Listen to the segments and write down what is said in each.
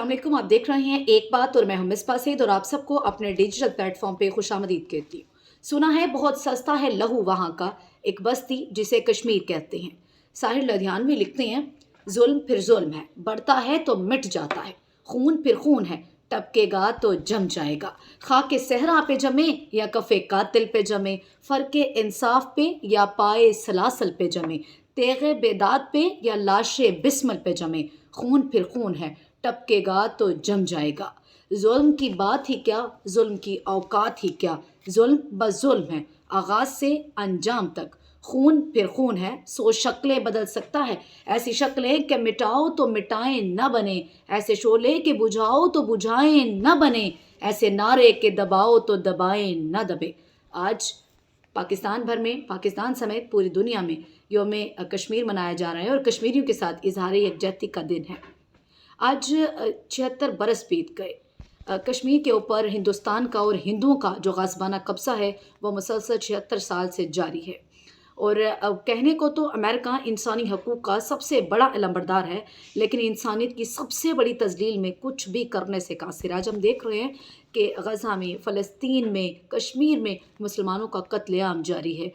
अस्सलामुअलैकुम। आप देख रहे हैं एक बात और मैं हूं मिसबा सईद और आप सबको अपने डिजिटल प्लेटफॉर्म पे खुशामदीद कहती हूँ। सुना है बहुत सस्ता है लहू वहाँ का, एक बस्ती जिसे कश्मीर कहते हैं। साहिर लधियानवी लिखते हैं, जुल्म फिर जुल्म है, बढ़ता है तो मिट जाता है, खून फिर खून है, टपकेगा तो जम जाएगा। खाके सहरा पे जमे या कफ़े कातिल पे जमे, फ़र्क इंसाफ पे या पाए सलासल पे जमे, तेगे बेदात पे या लाशे बिस्मल पे जमे, खून फिर खून है, टपकेगा तो जम जाएगा। जुल्म की बात ही क्या, जुल्म की औकात ही क्या, जुल्म बस जुल्म है, आगाज से अंजाम तक। खून फिर खून है, सो शक्लें बदल सकता है, ऐसी शक्लें कि मिटाओ तो मिटाएं न बने, ऐसे शोले के बुझाओ तो बुझाएं न बने, ऐसे नारे के दबाओ तो दबाएं न दबे। आज पाकिस्तान भर में, पाकिस्तान समेत पूरी दुनिया में योम कश्मीर मनाया जा रहा है और कश्मीरियों के साथ इजहार यकजहती का दिन है। आज 76 बरस बीत गए। कश्मीर के ऊपर हिंदुस्तान का और हिंदुओं का जो गासबाना कब्ज़ा है वो मुसलसल 76 साल से जारी है। और कहने को तो अमेरिका इंसानी हकूक़ का सबसे बड़ा अलंबरदार है, लेकिन इंसानियत की सबसे बड़ी तज़लील में कुछ भी करने से कासिर। आज हम देख रहे हैं कि गज़ा में, फ़लस्तीन में, कश्मीर में मुसलमानों का कत्लेआम जारी है।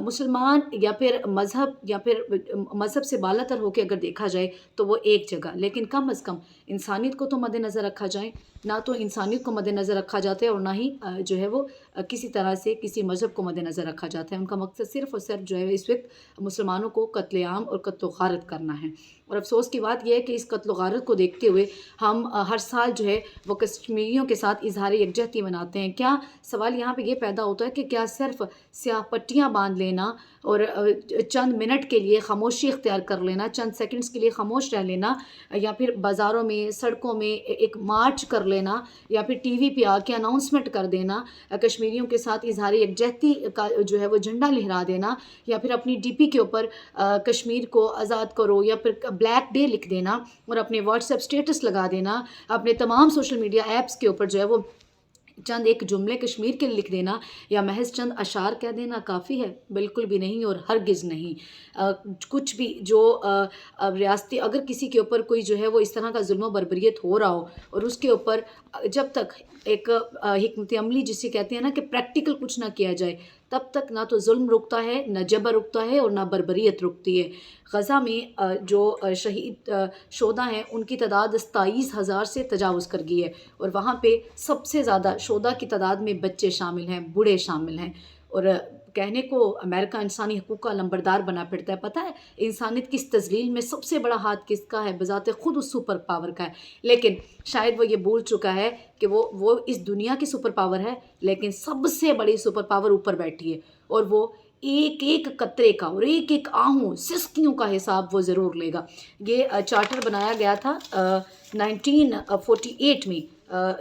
मुसलमान या फिर मज़हब से बालातर होकर अगर देखा जाए तो वो एक जगह, लेकिन कम अज़ कम इंसानियत को तो मद्देनज़र रखा जाए। ना तो इंसानियत को मद्देनज़र रखा जाता है और ना ही जो है वो किसी तरह से किसी मज़हब को मद्देनज़र रखा जाता है। उनका मकसद सिर्फ़ और सिर्फ जो है इस वक्त मुसलमानों को कत्लेआम और कत्ल गारत करना है। और अफसोस की बात यह है कि इस कत्ल गारत को देखते हुए हम हर साल जो है वो कश्मीरियों के साथ इजहार यकजहती मनाते हैं। क्या सवाल यहाँ पे ये पैदा होता है कि क्या सिर्फ स्याह पट्टियाँ बांध लेना और चंद मिनट के लिए खामोशी इख्तियार कर लेना, चंद सेकंड्स के लिए खामोश रह लेना, या फिर बाज़ारों में, सड़कों में एक मार्च कर लेना, या फिर टीवी पे आके अनाउंसमेंट कर देना, कश्मीरियों के साथ इजहार यकजहती का जो है वो झंडा लहरा देना, या फिर अपनी डीपी के ऊपर कश्मीर को आज़ाद करो या फिर ब्लैक डे लिख देना और अपने व्हाट्सएप स्टेटस लगा देना, अपने तमाम सोशल मीडिया ऐप्स के ऊपर जो है वो चंद एक जुमले कश्मीर के लिए लिख देना या महज चंद अशार कह देना काफ़ी है? बिल्कुल भी नहीं और हरगिज़ नहीं। कुछ भी जो रियासती, अगर किसी के ऊपर कोई जो है वो इस तरह का जुल्म बर्बरियत हो रहा हो और उसके ऊपर जब तक एक हिकमत अमली जिसे कहते हैं ना कि प्रैक्टिकल कुछ ना किया जाए, तब तक ना तो जुल्म रुकता है, ना जबर रुकता है और ना बर्बरियत रुकती है। गज़ा में जो शहीद शोदा हैं उनकी तादाद 27,000 से तजावुज़ कर गई है और वहाँ पे सबसे ज़्यादा शोदा की तादाद में बच्चे शामिल हैं, बूढ़े शामिल हैं। और कहने को अमेरिका इंसानी हकूक़ का लंबरदार बना फिरता है। पता है इंसानियत की इस तज़लील में सबसे बड़ा हाथ किसका है? बज़ाते ख़ुद उस सुपर पावर का है, लेकिन शायद वो ये भूल चुका है कि वो इस दुनिया की सुपर पावर है, लेकिन सबसे बड़ी सुपर पावर ऊपर बैठी है और वो एक एक कतरे का और एक एक आहू सिसकियों का हिसाब वो ज़रूर लेगा। ये चार्टर बनाया गया था 1948 में,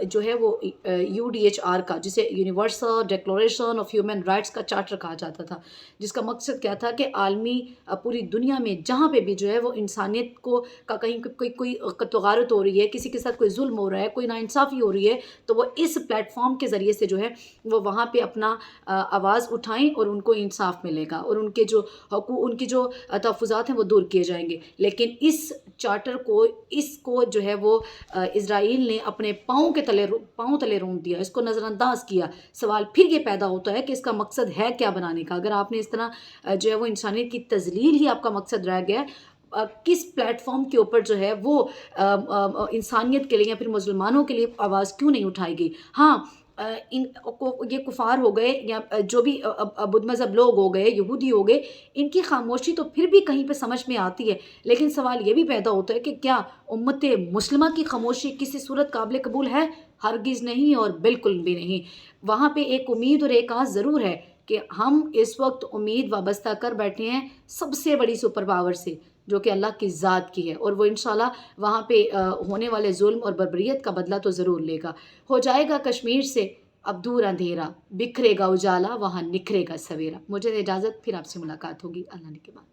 जो है वो UDHR का, जिसे universal declaration of human rights का चार्टर कहा जाता था, जिसका मकसद क्या था कि आलमी पूरी दुनिया में जहाँ पे भी जो है वो इंसानियत को का कहीं कोई कत्ल-गारत हो रही है, किसी के साथ कोई जुल्म हो रहा है, कोई नाइंसाफ़ी हो रही है, तो वो इस प्लेटफॉर्म के ज़रिए से जो है वो वहाँ पे अपना आवाज़ उठाएँ और उनको इंसाफ मिलेगा और उनके जो उनकी जो तहफ़्फ़ुज़ात हैं वो दूर किए जाएंगे। लेकिन इस चार्टर को, इसको जो है वो इज़राइल ने अपने पाँव तले रोंद दिया, इसको नज़रअंदाज किया। सवाल फिर ये पैदा होता है कि इसका मकसद है क्या बनाने का? अगर आपने इस तरह जो है वो इंसानियत की तज़लील ही आपका मकसद रह गया है, किस प्लेटफॉर्म के ऊपर जो है वो इंसानियत के लिए या फिर मुसलमानों के लिए आवाज़ क्यों नहीं उठाई गई? हाँ, इन को ये कुफ़ार हो गए या जो भी बुद्ध मज़हब लोग हो गए, यहूदी हो गए, इनकी खामोशी तो फिर भी कहीं पे समझ में आती है, लेकिन सवाल ये भी पैदा होता है कि क्या उम्मत मुस्लिमा की खामोशी किसी सूरत काबिल कबूल है? हरगिज़ नहीं और बिल्कुल भी नहीं। वहाँ पे एक उम्मीद और एक आस ज़रूर है कि हम इस वक्त उम्मीद वाबस्ता कर बैठे हैं सबसे बड़ी सुपर पावर से, जो कि अल्लाह की ज़ात की है, और वो इंशाल्लाह वहाँ पे होने वाले जुल्म और बर्बरियत का बदला तो ज़रूर लेगा। हो जाएगा कश्मीर से अब दूर अंधेरा, बिखरेगा उजाला, वहाँ निखरेगा सवेरा। मुझे इजाज़त, फिर आपसे मुलाकात होगी अल्लाह ने के बाद।